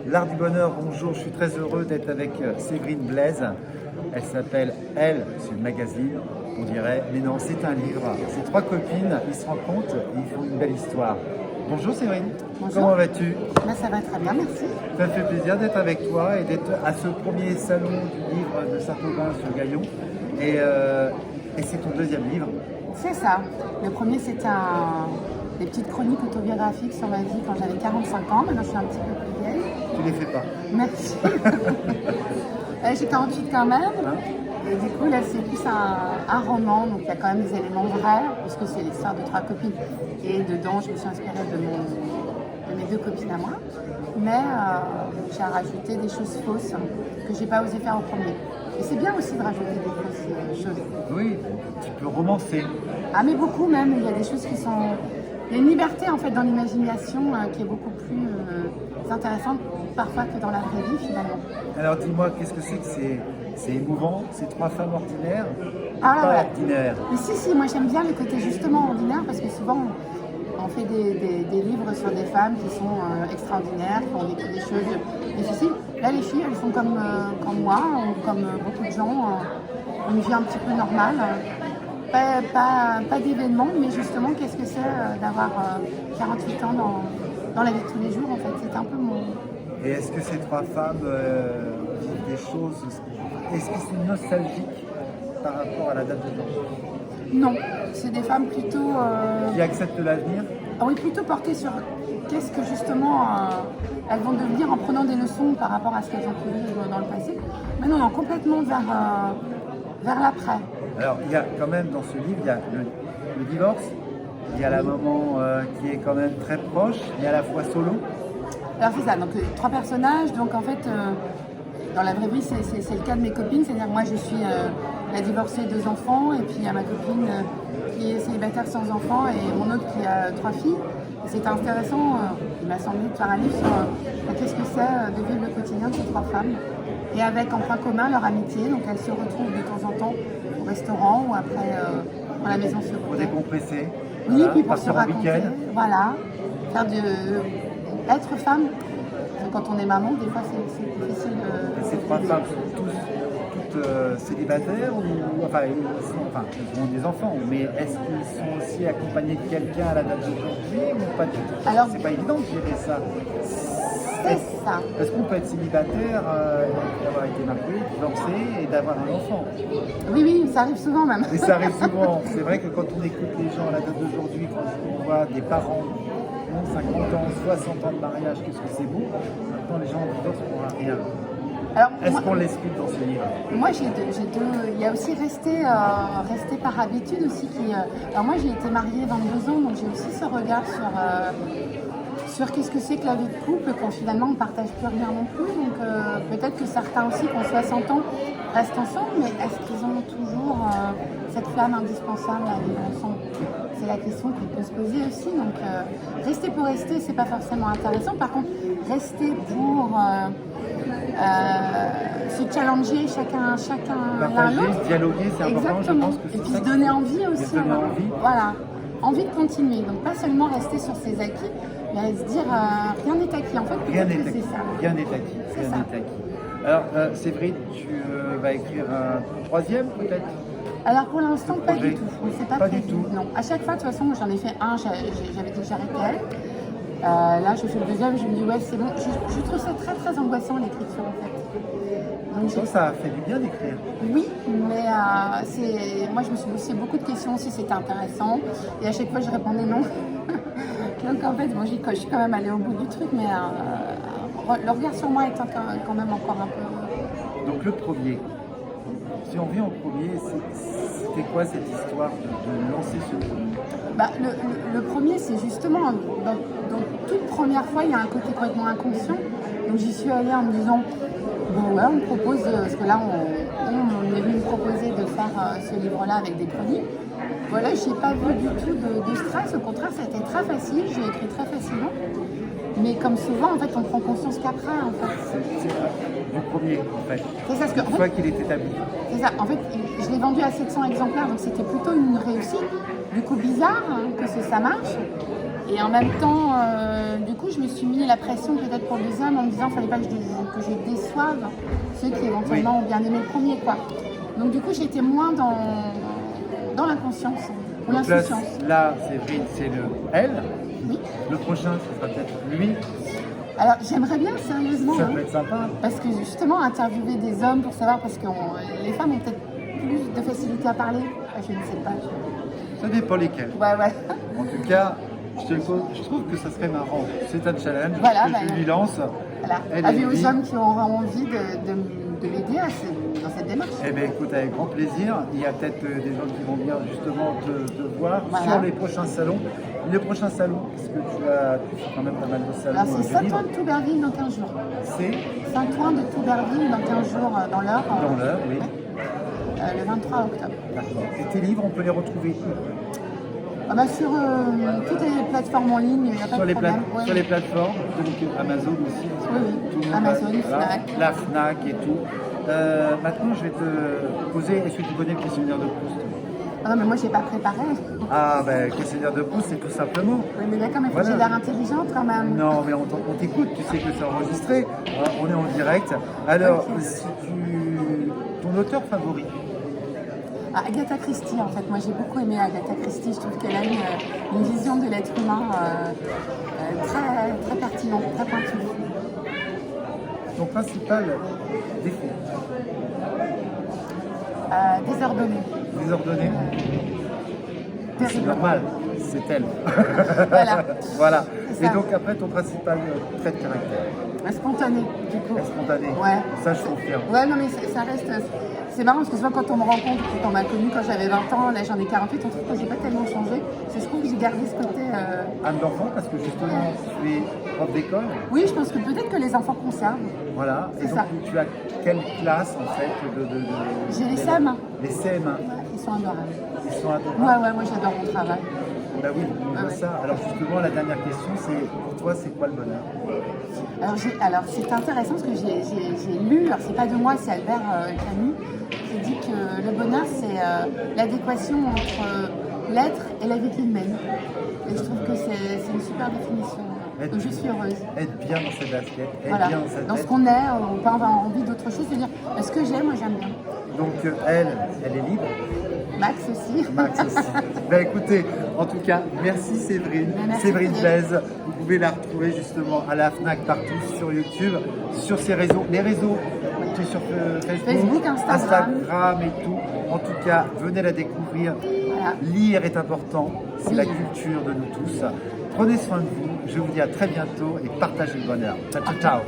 L'Art du Bonheur, bonjour, je suis très heureux d'être avec Séverine Blaise. Elle s'appelle Elle, c'est le magazine, on dirait, mais non, c'est un livre. Ces trois copines, ils se rencontrent et ils font une belle histoire. Bonjour Séverine, Bonjour. Comment vas-tu? Ça va très bien, merci. Ça me fait plaisir d'être avec toi et d'être à ce premier salon du livre de Saint-Aubin sur Gaillon. Et c'est ton deuxième livre. C'est ça. Le premier, c'était des petites chroniques autobiographiques sur ma vie quand j'avais 45 ans. Maintenant, je suis un petit peu plus vieille. Tu les fais pas. Merci. J'ai 48 quand même. Hein? Et du coup, là, c'est plus un roman. Donc, il y a quand même des éléments vrais, puisque c'est l'histoire de trois copines. Et dedans, je me suis inspirée de mes deux copines à moi. Mais j'ai rajouté des choses fausses que j'ai pas osé faire au premier. Et c'est bien aussi de rajouter des fausses choses. Oui, tu peux romancer. Ah, mais beaucoup même. Il y a des choses qui sont... Il y a une liberté en fait dans l'imagination qui est beaucoup plus intéressante parfois que dans la vraie vie finalement. Alors dis-moi, qu'est-ce que c'est émouvant, ces trois femmes ordinaires? Ah, Pas ouais. ordinaires. Mais si, moi j'aime bien le côté justement ordinaire parce que souvent on fait des livres sur des femmes qui sont extraordinaires, qui ont vécu des choses difficiles. Là les filles elles sont comme moi ou comme beaucoup de gens, une vie un petit peu normale. Pas d'événement, mais justement, qu'est-ce que c'est d'avoir 48 ans dans la vie de tous les jours, en fait. C'est un peu mon... Et est-ce que ces trois femmes vivent des choses... Est-ce qu'ils sont nostalgiques par rapport à la date de temps? Non, c'est des femmes plutôt... Qui acceptent l'avenir? Ah oui, plutôt portées sur qu'est-ce que, justement, elles vont devenir en prenant des leçons par rapport à ce qu'elles ont pu vivre dans le passé. Mais non, complètement vers l'après. Alors, il y a quand même dans ce livre, il y a le divorce, il y a la maman qui est quand même très proche, mais à la fois solo. Alors c'est ça, donc trois personnages, donc en fait, dans la vraie vie, c'est le cas de mes copines, c'est-à-dire moi je suis la divorcée, 2 enfants, et puis il y a ma copine qui est célibataire sans enfants, et mon autre qui a 3 filles. Et c'était intéressant, il m'a semblé de faire un livre sur qu'est-ce que c'est de vivre le quotidien de ces 3 femmes, et avec en point commun leur amitié, donc elles se retrouvent de temps en temps au restaurant ou après dans la maison sur Pour décompresser. oui, Voilà, puis pour se partir en raconter, week-end. voilà, être femme. Quand on est maman, des fois c'est difficile de... Et ces trois femmes sont toutes célibataires ou enfin ils ont des enfants, mais est-ce qu'ils sont aussi accompagnés de quelqu'un à la date d'aujourd'hui ou pas du tout? Alors, c'est pas évident de gérer ça. c'est ça. Est-ce qu'on peut être célibataire, d'avoir été marié, divorcé et d'avoir un enfant? Oui, ça arrive souvent même. Et ça arrive souvent. C'est vrai que quand on écoute les gens à la date d'aujourd'hui, quand on voit des parents qui ont 50 ans, 60 ans de mariage, qu'est-ce que c'est beau. Maintenant, les gens en divorce pour rien. Alors, Est-ce qu'on l'explique dans ce livre? moi j'ai deux. Il y a aussi rester par habitude aussi. Alors moi j'ai été mariée 22 ans, donc j'ai aussi ce regard sur qu'est-ce que c'est que la vie de couple, quand finalement on ne partage plus rien non plus. Donc peut-être que certains aussi qui ont 60 ans restent ensemble, mais est-ce qu'ils ont toujours cette flamme indispensable à vivre ensemble? C'est la question qu'on peut se poser aussi. Donc rester pour rester, c'est pas forcément intéressant. Par contre, rester pour se challenger chacun l'un Partager, l'autre. dialoguer, c'est important. Exactement. Je pense que Et c'est puis ça se qu'il donner faut. envie aussi. Se donner envie. Voilà. Envie de continuer. Donc pas seulement rester sur ses acquis, mais se dire rien n'est acquis. En fait, Rien peut-être n'est que acquis. c'est ça. Rien n'est acquis. C'est Rien ça. n'est acquis. Alors, Séverine, tu vas écrire un troisième peut-être? Alors pour l'instant, pas projet. du tout. C'est pas Pas prévu. du tout. Non. À chaque fois, de toute façon, j'en ai fait un, j'avais déjà arrêté. Là, je fais le deuxième, je me dis ouais, c'est bon. Je trouve ça très très angoissant l'écriture en fait. Donc, Toi, ça a fait du bien d'écrire. oui, mais moi je me suis posé beaucoup de questions si c'était intéressant et à chaque fois je répondais non. Donc en fait, bon, je suis quand même allée au bout du truc, mais le regard sur moi est quand même encore un peu... Donc le premier, si on vient au premier, c'était quoi cette histoire de lancer ce premier? Bah, le premier, c'est justement, dans toute première fois, il y a un côté complètement inconscient. Donc j'y suis allée en me disant, bon ouais, on me propose, parce que là, on est venu me proposer de faire ce livre-là avec des chroniques. Voilà, je n'ai pas vu du tout de stress, au contraire, ça a été très facile, j'ai écrit très facilement. Mais comme souvent, en fait, on prend conscience qu'après, en fait. C'est du premier, en fait. C'est ça, parce que, Une fois qu'il est établi. c'est ça. En fait, je l'ai vendu à 700 exemplaires, donc c'était plutôt une réussite. Du coup, bizarre que ça marche. Et en même temps, du coup, coup, je me suis mis la pression peut-être pour le deuxième en me disant qu'il ne fallait pas que je déçoive ceux qui éventuellement ont bien aimé le premier, quoi. Donc du coup, j'étais moins dans l'inconscience ou Donc là, l'insouciance. là, Séverine, c'est le elle. Oui. Le prochain, ce sera peut-être lui. Alors, j'aimerais bien, sérieusement, Ça hein, peut être sympa. parce que justement, interviewer des hommes pour savoir, parce que les femmes ont peut-être plus de facilité à parler. Je ne sais pas. Ça dépend lesquels. Ouais, ouais. En tout cas, je trouve que ça serait marrant. C'est un challenge Voilà, que bah, je lui lance. Voilà. Elle Avis et aux lui. hommes qui auront envie de m'aider dans cette démarche. Eh bien, écoute, avec grand plaisir. Il y a peut-être des gens qui vont venir justement te voir Voilà. sur les prochains salons. Les prochains salons, parce que tu fais quand même pas mal de salons. Alors, c'est du livre. Saint-Ouen de Touberville dans 15 jours. C'est Saint-Ouen de Touberville dans 15 jours dans l'heure. dans l'heure, oui. Le 23 octobre. D'accord. Et tes livres, on peut les retrouver où? Ah bah, sur toutes les plateformes en ligne, il n'y a pas Sur de les, problème. Ouais. sur les plateformes, donc Amazon aussi. Oui, oui. Tout le monde Amazon, voilà. Fnac. La Fnac et tout. Maintenant, je vais te poser, est-ce que tu connais le questionnaire de Proust? Ah non, mais moi, je n'ai pas préparé. Ah, ben, le questionnaire de Proust, c'est tout simplement. Oui, mais d'accord, mais Voilà. j'ai l'air intelligente quand même. Non, mais on t'écoute, tu sais que c'est enregistré. On est en direct. Alors, Ok. si ton auteur favori? Ah, Agatha Christie, en fait. Moi, j'ai beaucoup aimé Agatha Christie. Je trouve qu'elle a une vision de l'être humain très, très pertinente, très pointue. Ton principal défaut? Désordonnée. Désordonné? C'est Terrible. normal, c'est elle. Voilà. Voilà. C'est Et ça. donc après, ton principal trait de caractère? Spontanée, du coup. Spontané. Ouais. Ça, je confirme. Ouais, non, mais ça reste. C'est marrant parce que souvent, quand on me rencontre, quand on m'a connue quand j'avais 20 ans, là j'en ai 48, on trouve que j'ai pas tellement changé. C'est je trouve que j'ai gardé ce côté. Âme d'enfant, parce que justement, tu es prof d'école. Oui, je pense que peut-être que les enfants conservent. Voilà. Et C'est donc, ça. tu as quelle classe en fait J'ai les CM1. Les CM1. Ouais, ils sont adorables. Ils sont adorables. Ouais, moi j'adore mon travail. Bah oui, on veut Ouais. ça. Alors justement, la dernière question, c'est pour toi, c'est quoi le bonheur? Alors c'est intéressant parce que j'ai lu, alors c'est pas de moi, c'est Albert Camus, qui dit que le bonheur c'est l'adéquation entre l'être et la vie qu'il mène. Et je trouve que c'est une super définition. Donc je suis heureuse. Être bien dans ses baskets, être Voilà. bien dans sa Dans ce tête. qu'on est, on peut avoir envie d'autre chose, de dire ce que j'aime, moi j'aime bien. Donc elle est libre. Max aussi. Max aussi. Ben écoutez, en tout cas, merci Séverine. Merci, Séverine Philippe. Blaise. Vous pouvez la retrouver justement à la Fnac, partout sur YouTube, sur ses réseaux. Les réseaux, tu es sur Facebook, Instagram. et tout. En tout cas, venez la découvrir. Voilà. Lire est important, c'est Oui. la culture de nous tous. Prenez soin de vous. Je vous dis à très bientôt et partagez le bonheur. Ciao, ciao, ciao.